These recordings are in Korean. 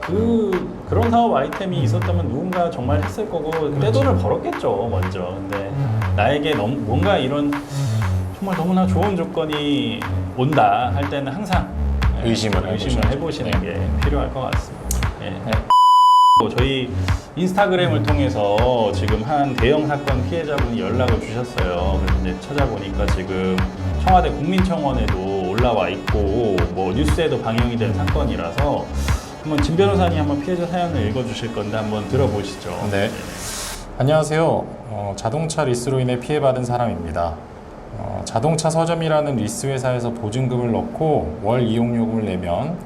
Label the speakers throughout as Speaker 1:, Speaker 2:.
Speaker 1: 그런 사업 아이템이 있었다면 누군가 정말 했을 거고 떼돈을 벌었겠죠 먼저. 근데 나에게 뭔가 이런 정말 너무나 좋은 조건이 온다 할 때는 항상
Speaker 2: 의심을
Speaker 1: 해보시는 게 필요할 것 같습니다. 예. 저희 인스타그램을 통해서 지금 한 대형 사건 피해자분이 연락을 주셨어요. 그래서 이제 찾아보니까 지금 청와대 국민청원에도 올라와 있고 뭐 뉴스에도 방영이 된 사건이라서 한번 진 변호사님 한번 피해자 사연을 읽어주실 건데 한번 들어보시죠.
Speaker 2: 네. 안녕하세요. 자동차 리스로 인해 피해받은 사람입니다. 자동차 서점이라는 리스 회사에서 보증금을 넣고 월 이용요금을 내면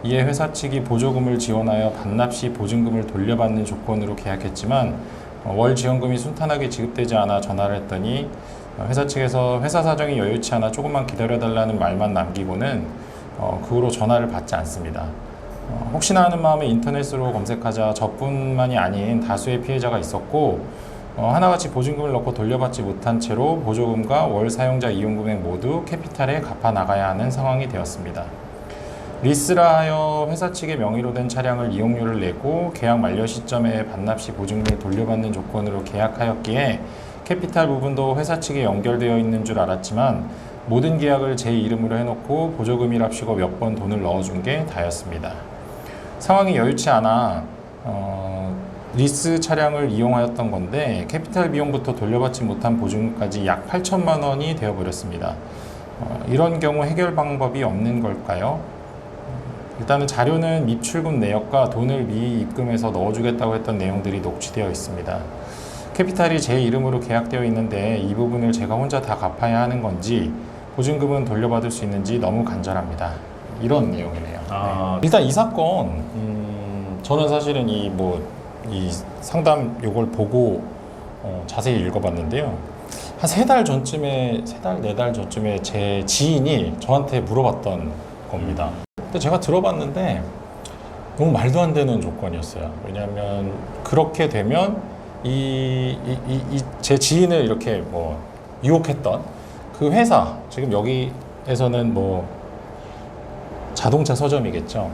Speaker 2: 이에 회사 측이 보조금을 지원하여 반납 시 보증금을 돌려받는 조건으로 계약했지만 월 지원금이 순탄하게 지급되지 않아 전화를 했더니 회사 측에서 회사 사정이 여유치 않아 조금만 기다려달라는 말만 남기고는 그 후로 전화를 받지 않습니다. 혹시나 하는 마음에 인터넷으로 검색하자 저뿐만이 아닌 다수의 피해자가 있었고 하나같이 보증금을 넣고 돌려받지 못한 채로 보조금과 월 사용자 이용금액 모두 캐피탈에 갚아 나가야 하는 상황이 되었습니다. 리스라 하여 회사 측의 명의로 된 차량을 이용료를 내고 계약 만료 시점에 반납 시 보증금을 돌려받는 조건으로 계약하였기에 캐피탈 부분도 회사 측에 연결되어 있는 줄 알았지만 모든 계약을 제 이름으로 해놓고 보조금이랍시고 몇 번 돈을 넣어준 게 다였습니다. 상황이 여유치 않아 리스 차량을 이용하였던 건데 캐피탈 비용부터 돌려받지 못한 보증금까지 약 8천만 원이 되어버렸습니다. 이런 경우 해결 방법이 없는 걸까요? 일단은 자료는 미출금 내역과 돈을 미리 입금해서 넣어주겠다고 했던 내용들이 녹취되어 있습니다. 캐피탈이 제 이름으로 계약되어 있는데 이 부분을 제가 혼자 다 갚아야 하는 건지 보증금은 돌려받을 수 있는지 너무 간절합니다. 이런 내용이네요. 네. 일단 이 사건 저는 사실은 이 상담 요걸 보고 자세히 읽어봤는데요. 한 3달 전쯤에 4달 전쯤에 제 지인이 저한테 물어봤던 겁니다. 근데 제가 들어봤는데 너무 말도 안 되는 조건이었어요. 왜냐하면 그렇게 되면 제 지인을 이렇게 유혹했던 그 회사, 지금 여기에서는 자동차 서점이겠죠.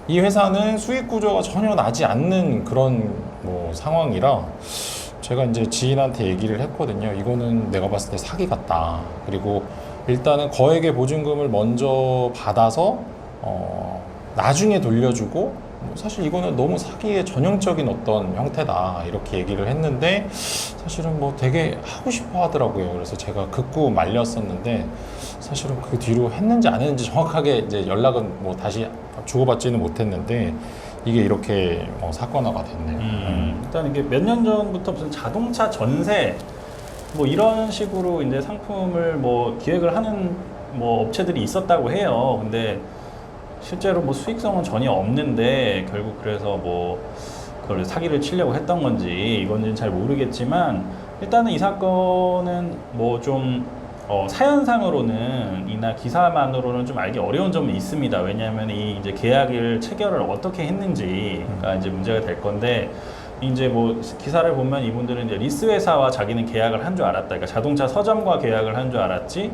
Speaker 2: 이 회사는 수익 구조가 전혀 나지 않는 그런 상황이라 제가 이제 지인한테 얘기를 했거든요. 이거는 내가 봤을 때 사기 같다. 그리고 일단은 거액의 보증금을 먼저 받아서 나중에 돌려주고 사실 이거는 너무 사기의 전형적인 어떤 형태다 이렇게 얘기를 했는데 사실은 되게 하고 싶어 하더라고요. 그래서 제가 극구 말렸었는데 사실은 그 뒤로 했는지 안 했는지 정확하게 이제 연락은 다시 주고받지는 못했는데 이게 이렇게 사건화가 됐네요.
Speaker 1: 일단 이게 몇 년 전부터 무슨 자동차 전세 이런 식으로 이제 상품을 기획을 하는 업체들이 있었다고 해요. 근데 실제로 수익성은 전혀 없는데 결국 그래서 그걸 사기를 치려고 했던 건지 이건지는 잘 모르겠지만 일단은 이 사건은 좀 사연상으로는 이나 기사만으로는 좀 알기 어려운 점이 있습니다. 왜냐하면 이 이제 계약을 체결을 어떻게 했는지가 이제 문제가 될 건데 이제 기사를 보면 이분들은 이제 리스 회사와 자기는 계약을 한 줄 알았다. 그러니까 자동차 서점과 계약을 한 줄 알았지.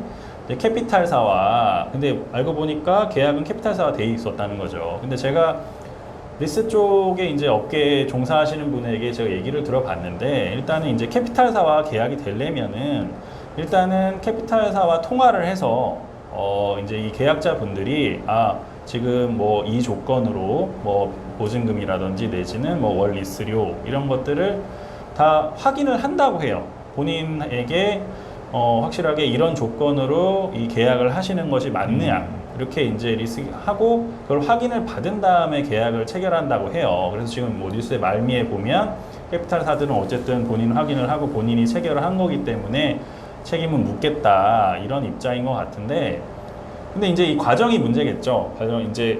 Speaker 1: 캐피탈사와 근데 알고 보니까 계약은 캐피탈사와 돼 있었다는 거죠. 근데 제가 리스 쪽에 이제 업계에 종사하시는 분에게 제가 얘기를 들어봤는데 일단은 이제 캐피탈사와 계약이 되려면은 일단은 캐피탈사와 통화를 해서 이제 이 계약자 분들이 지금 이 조건으로 보증금이라든지 내지는 월 리스료 이런 것들을 다 확인을 한다고 해요. 본인에게 확실하게 이런 조건으로 이 계약을 하시는 것이 맞느냐 이렇게 이제 리스하고 그걸 확인을 받은 다음에 계약을 체결한다고 해요. 그래서 지금 뉴스의 말미에 보면 캐피탈사들은 어쨌든 본인 확인을 하고 본인이 체결을 한 거기 때문에 책임은 묻겠다 이런 입장인 것 같은데 근데 이제 이 과정이 문제겠죠. 이제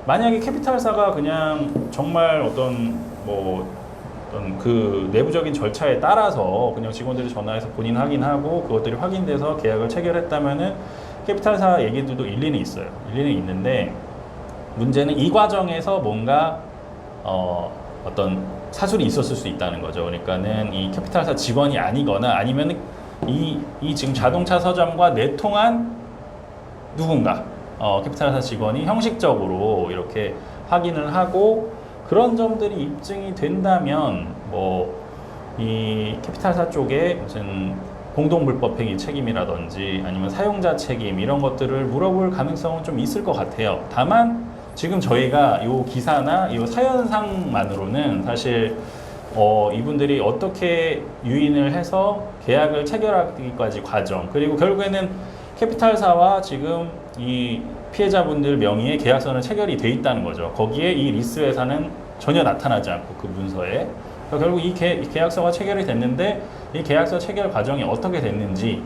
Speaker 1: 만약에 캐피탈사가 그냥 정말 어떤 그 내부적인 절차에 따라서 그냥 직원들이 전화해서 본인 확인하고 그것들이 확인돼서 계약을 체결했다면은 캐피탈사 얘기들도 일리는 있어요. 일리는 있는데 문제는 이 과정에서 뭔가 어떤 사술이 있었을 수 있다는 거죠. 그러니까는 이 캐피탈사 직원이 아니거나 아니면 이 지금 자동차 서점과 내통한 누군가 캐피탈사 직원이 형식적으로 이렇게 확인을 하고 그런 점들이 입증이 된다면 뭐 이 캐피탈사 쪽에 무슨 공동불법행위 책임이라든지 아니면 사용자 책임 이런 것들을 물어볼 가능성은 좀 있을 것 같아요. 다만 지금 저희가 이 기사나 이 사연상만으로는 사실 이분들이 어떻게 유인을 해서 계약을 체결하기까지 과정, 그리고 결국에는 캐피탈사와 지금 이 피해자분들 명의의 계약서는 체결이 돼 있다는 거죠. 거기에 이 리스 회사는 전혀 나타나지 않고 그 문서에. 그러니까 결국 이 계약서가 체결이 됐는데 이 계약서 체결 과정이 어떻게 됐는지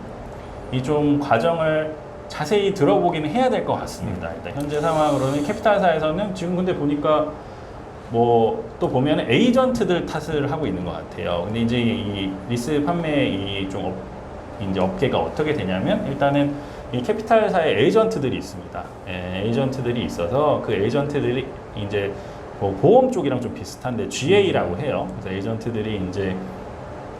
Speaker 1: 이 좀 과정을 자세히 들어보기는 해야 될 것 같습니다. 일단 현재 상황으로는 캐피탈사에서는 지금 근데 보니까 뭐 또 보면 에이전트들 탓을 하고 있는 것 같아요. 근데 이제 이 리스 판매 이좀 이제 업계가 어떻게 되냐면 일단은 이 캐피탈사의 에이전트들이 있습니다. 예, 에이전트들이 있어서 그 에이전트들이 이제 뭐 보험 쪽이랑 좀 비슷한데 GA라고 해요. 그래서 에이전트들이 이제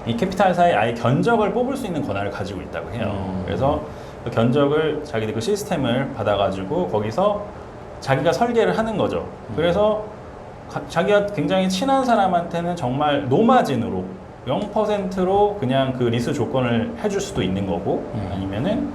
Speaker 1: 이 캐피탈사의 아예 견적을 뽑을 수 있는 권한을 가지고 있다고 해요. 그래서 그 견적을 자기들 그 시스템을 받아가지고 거기서 자기가 설계를 하는 거죠. 그래서 자기가 굉장히 친한 사람한테는 정말 노마진으로 0%로 그냥 그 리스 조건을 해줄 수도 있는 거고 아니면은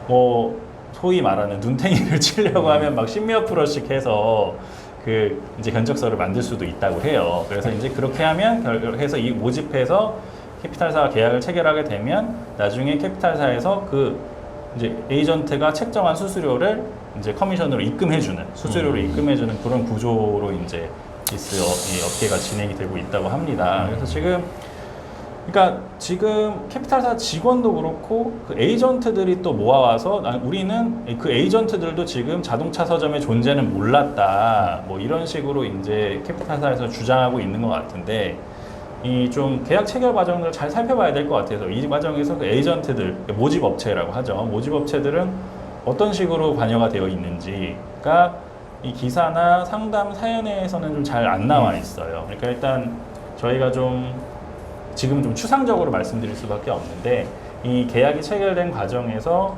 Speaker 1: 뭐 소위 말하는 눈탱이를 치려고 하면 막 십몇 프로씩 해서 그 이제 견적서를 만들 수도 있다고 해요. 그래서 이제 그렇게 하면 해서 이 모집해서 캐피탈사와 계약을 체결하게 되면 나중에 캐피탈사에서 그 이제 에이전트가 책정한 수수료를 이제 커미션으로 입금해주는 수수료를 입금해주는 그런 구조로 이제 리스 업계가 진행이 되고 있다고 합니다. 그래서 그러니까 지금 캐피탈사 직원도 그렇고 그 에이전트들이 또 모아와서 우리는 그 에이전트들도 지금 자동차 서점의 존재는 몰랐다. 뭐 이런 식으로 이제 캐피탈사에서 주장하고 있는 것 같은데 이 좀 계약 체결 과정을 잘 살펴봐야 될 것 같아서 이 과정에서 그 에이전트들, 모집 업체라고 하죠. 모집 업체들은 어떤 식으로 관여가 되어 있는지가 이 기사나 상담 사연에서는 좀 잘 안 나와 있어요. 그러니까 일단 저희가 좀 지금 좀 추상적으로 말씀드릴 수밖에 없는데 이 계약이 체결된 과정에서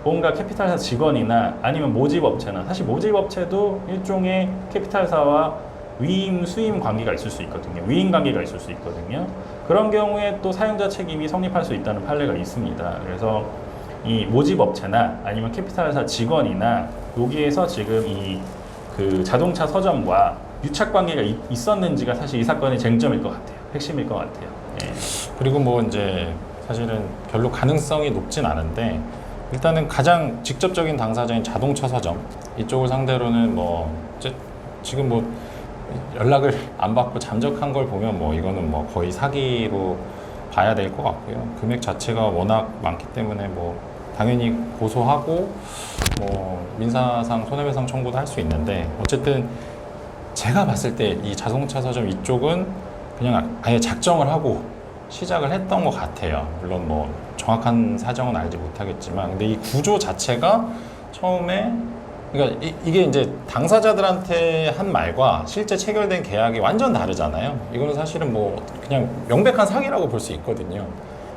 Speaker 1: 뭔가 캐피탈사 직원이나 아니면 모집업체나 사실 모집업체도 일종의 캐피탈사와 위임, 수임 관계가 있을 수 있거든요. 위임 관계가 있을 수 있거든요. 그런 경우에 또 사용자 책임이 성립할 수 있다는 판례가 있습니다. 그래서 이 모집업체나 아니면 캐피탈사 직원이나 여기에서 지금 이 그 자동차 서점과 유착 관계가 있었는지가 사실 이 사건의 쟁점일 것 같아요. 핵심일 것 같아요. 예.
Speaker 2: 그리고 뭐 이제 사실은 별로 가능성이 높진 않은데 일단은 가장 직접적인 당사자인 자동차 서점 이쪽을 상대로는 뭐 지금 뭐 연락을 안 받고 잠적한 걸 보면 뭐 이거는 뭐 거의 사기로 봐야 될 것 같고요. 금액 자체가 워낙 많기 때문에 뭐 당연히 고소하고 뭐 민사상 손해배상 청구도 할 수 있는데 어쨌든 제가 봤을 때 이 자동차 서점 이쪽은 그냥 아예 작정을 하고 시작을 했던 것 같아요. 물론 뭐 정확한 사정은 알지 못하겠지만 근데 이 구조 자체가 처음에 그러니까 이게 이제 당사자들한테 한 말과 실제 체결된 계약이 완전 다르잖아요. 이거는 사실은 뭐 그냥 명백한 사기라고 볼 수 있거든요.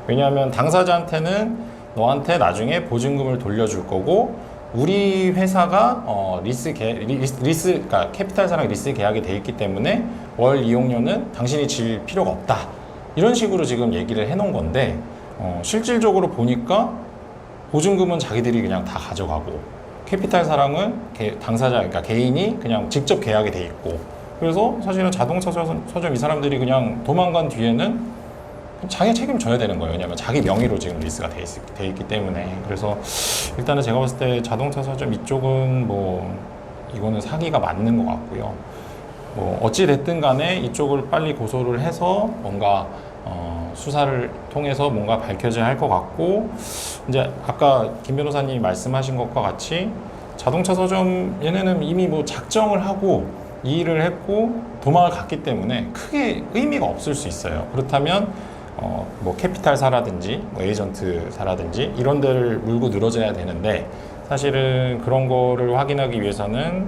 Speaker 2: 왜냐하면 당사자한테는 너한테 나중에 보증금을 돌려줄 거고 우리 회사가 그러니까 캐피탈사랑 리스 계약이 돼 있기 때문에 월 이용료는 당신이 질 필요가 없다. 이런 식으로 지금 얘기를 해놓은 건데 실질적으로 보니까 보증금은 자기들이 그냥 다 가져가고 캐피탈사랑은 당사자 그러니까 개인이 그냥 직접 계약이 돼 있고 그래서 사실은 자동차 서점 이 사람들이 그냥 도망간 뒤에는 자기가 책임져야 되는 거예요. 왜냐하면 자기 명의로 지금 리스가 돼 있기 때문에. 그래서 일단은 제가 봤을 때 자동차 서점 이쪽은 뭐 이거는 사기가 맞는 것 같고요. 뭐 어찌 됐든 간에 이쪽을 빨리 고소를 해서 뭔가 수사를 통해서 뭔가 밝혀져야 할 것 같고 이제 아까 김 변호사님이 말씀하신 것과 같이 자동차 서점 얘네는 이미 뭐 작정을 하고 이 일을 했고 도망을 갔기 때문에 크게 의미가 없을 수 있어요. 그렇다면 뭐 캐피탈사라든지 뭐 에이전트사라든지 이런 데를 물고 늘어져야 되는데 사실은 그런 거를 확인하기 위해서는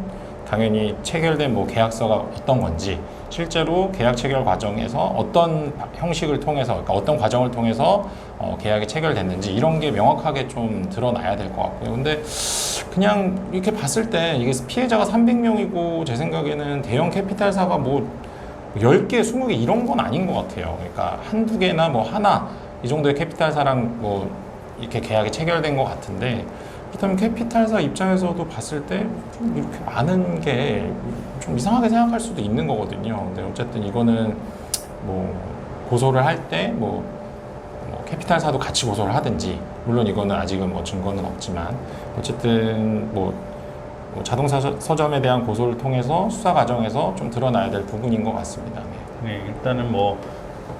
Speaker 2: 당연히 체결된 뭐 계약서가 어떤 건지, 실제로 계약 체결 과정에서 어떤 형식을 통해서, 그러니까 어떤 과정을 통해서 계약이 체결됐는지 이런 게 명확하게 좀 드러나야 될 것 같고요. 근데 그냥 이렇게 봤을 때 이게 피해자가 300명이고 제 생각에는 대형 캐피탈사가 뭐 10개, 20개 이런 건 아닌 것 같아요. 그러니까 한두 개나 뭐 하나 이 정도의 캐피탈사랑 뭐 이렇게 계약이 체결된 것 같은데, 그렇다면 캐피탈사 입장에서도 봤을 때 좀 이렇게 많은 게 좀 이상하게 생각할 수도 있는 거거든요. 근데 어쨌든 이거는 뭐 고소를 할 때 뭐 캐피탈사도 같이 고소를 하든지, 물론 이거는 아직은 뭐 증거는 없지만 어쨌든 뭐 자동차 서점에 대한 고소를 통해서 수사 과정에서 좀 드러나야 될 부분인 것 같습니다.
Speaker 1: 네, 일단은 뭐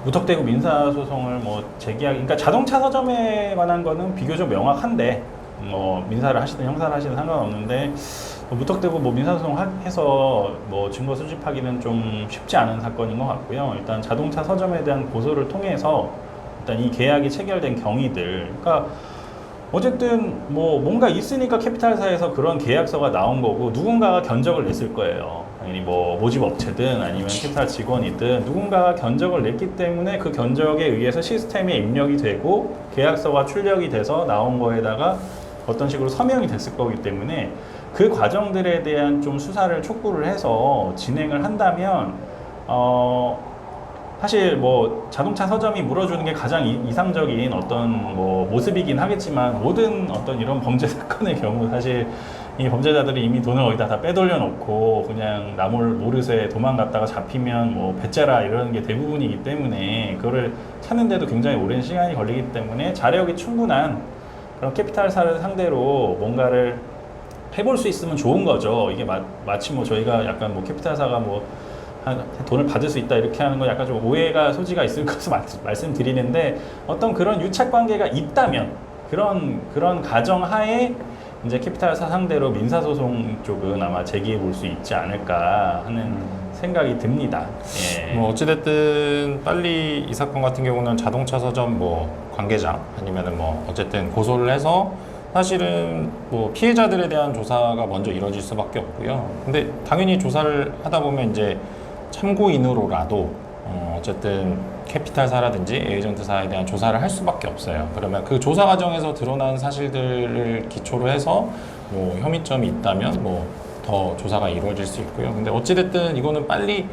Speaker 1: 무턱대고 민사소송을 뭐 제기하기, 그러니까 자동차 서점에 관한 거는 비교적 명확한데 뭐 민사를 하시든 형사를 하시든 상관없는데 무턱대고 뭐 민사소송 해서 뭐 증거 수집하기는 좀 쉽지 않은 사건인 것 같고요. 일단 자동차 서점에 대한 고소를 통해서 일단 이 계약이 체결된 경위들, 그러니까 어쨌든 뭐 뭔가 있으니까 캐피탈사에서 그런 계약서가 나온 거고 누군가가 견적을 냈을 거예요. 당연히 뭐 모집 업체든 아니면 캐피탈 직원이든 누군가가 견적을 냈기 때문에 그 견적에 의해서 시스템에 입력이 되고 계약서가 출력이 돼서 나온 거에다가 어떤 식으로 서명이 됐을 거기 때문에 그 과정들에 대한 좀 수사를 촉구를 해서 진행을 한다면 사실 뭐 자동차 서점이 물어주는 게 가장 이상적인 어떤 뭐 모습이긴 하겠지만, 모든 어떤 이런 범죄 사건의 경우 사실 이 범죄자들이 이미 돈을 어디다 다 빼돌려 놓고 그냥 나몰 모르쇠 도망갔다가 잡히면 뭐 배째라 이러는 게 대부분이기 때문에 그거를 찾는데도 굉장히 오랜 시간이 걸리기 때문에 자력이 충분한 그런 캐피탈사를 상대로 뭔가를 해볼 수 있으면 좋은 거죠. 이게 마치 뭐 저희가 약간 뭐 캐피탈사가 뭐 돈을 받을 수 있다 이렇게 하는 건 약간 좀 오해가 소지가 있을 것을 말씀드리는데, 어떤 그런 유착 관계가 있다면 그런 가정 하에 이제 캐피탈사 상대로 민사소송 쪽은 아마 제기해 볼 수 있지 않을까 하는 생각이 듭니다. 예.
Speaker 2: 뭐 어찌됐든 빨리 이 사건 같은 경우는 자동차 서점 뭐 관계자 아니면은 뭐 어쨌든 고소를 해서 사실은 뭐 피해자들에 대한 조사가 먼저 이루어질 수밖에 없고요. 근데 당연히 조사를 하다 보면 이제 참고인으로라도 어쨌든 캐피탈사라든지 에이전트사에 대한 조사를 할 수밖에 없어요. 그러면 그 조사 과정에서 드러난 사실들을 기초로 해서 뭐 혐의점이 있다면 뭐 더 조사가 이루어질 수 있고요. 근데 어찌됐든 이거는 빨리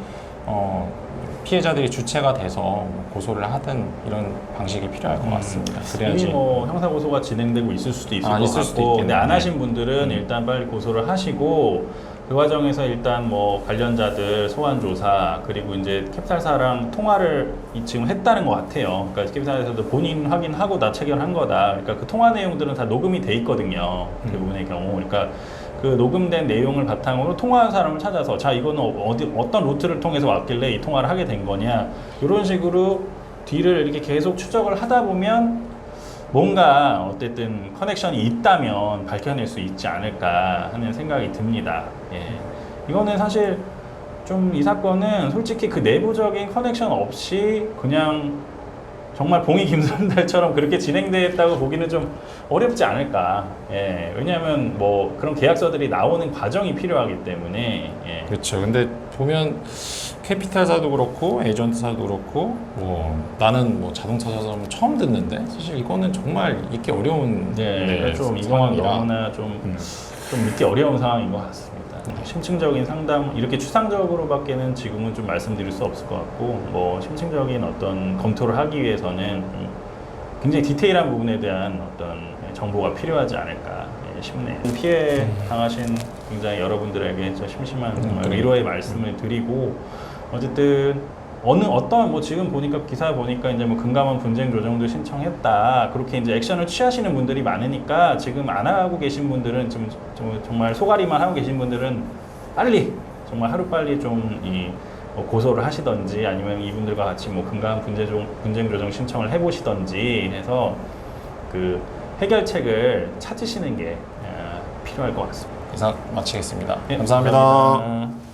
Speaker 2: 피해자들이 주체가 돼서 고소를 하든 이런 방식이 필요할 것 같습니다. 그래야지.
Speaker 1: 이미 뭐 형사 고소가 진행되고 있을 수도 있을 것
Speaker 2: 있을 수도
Speaker 1: 같고, 근데 안
Speaker 2: 있겠네요.
Speaker 1: 하신 분들은 일단 빨리 고소를 하시고 그 과정에서 일단 뭐 관련자들 소환 조사, 그리고 이제 캐피탈사랑 통화를 지금 했다는 것 같아요. 그러니까 캐피탈사에서도 본인 확인하고 나 체결한 거다. 그러니까 그 통화 내용들은 다 녹음이 돼 있거든요. 대부분의 경우. 그러니까 그 녹음된 내용을 바탕으로 통화한 사람을 찾아서 자, 이거는 어떤 루트를 통해서 왔길래 이 통화를 하게 된 거냐, 이런 식으로 뒤를 이렇게 계속 추적을 하다 보면 뭔가 어쨌든 커넥션이 있다면 밝혀낼 수 있지 않을까 하는 생각이 듭니다. 예. 이거는 사실 좀 이 사건은 솔직히 그 내부적인 커넥션 없이 그냥 정말 봉이 김선달처럼 그렇게 진행됐다고 보기는 좀 어렵지 않을까. 예. 왜냐하면 뭐 그런 계약서들이 나오는 과정이 필요하기 때문에. 예.
Speaker 2: 그렇죠. 근데 보면 캐피탈사도 그렇고 에이전트사도 그렇고 뭐 나는 뭐 자동차 서점 처음 듣는데 사실 이거는 정말 잊기 어려운
Speaker 1: 좀 이거는
Speaker 2: 상황이라.
Speaker 1: 너무나 좀 믿기 어려운 상황인 것 같습니다. 심층적인 상담, 이렇게 추상적으로밖에는 지금은 좀 말씀드릴 수 없을 것 같고, 뭐 심층적인 어떤 검토를 하기 위해서는 굉장히 디테일한 부분에 대한 어떤 정보가 필요하지 않을까 싶네요. 피해 당하신 굉장히 여러분들에게 저 심심한 정말 위로의 말씀을 드리고, 어쨌든 어떤 뭐 지금 보니까 기사 보니까 이제 뭐 금감원 분쟁 조정도 신청했다, 그렇게 이제 액션을 취하시는 분들이 많으니까 지금 안 하고 계신 분들은 좀 정말 소가리만 하고 계신 분들은 빨리 정말 하루 빨리 좀 뭐 고소를 하시던지 아니면 이분들과 같이 뭐 금감원 분쟁 조정 신청을 해보시던지 해서 그 해결책을 찾으시는 게 필요할 것 같습니다.
Speaker 2: 이상 마치겠습니다.
Speaker 1: 네,
Speaker 2: 감사합니다.
Speaker 1: 감사합니다.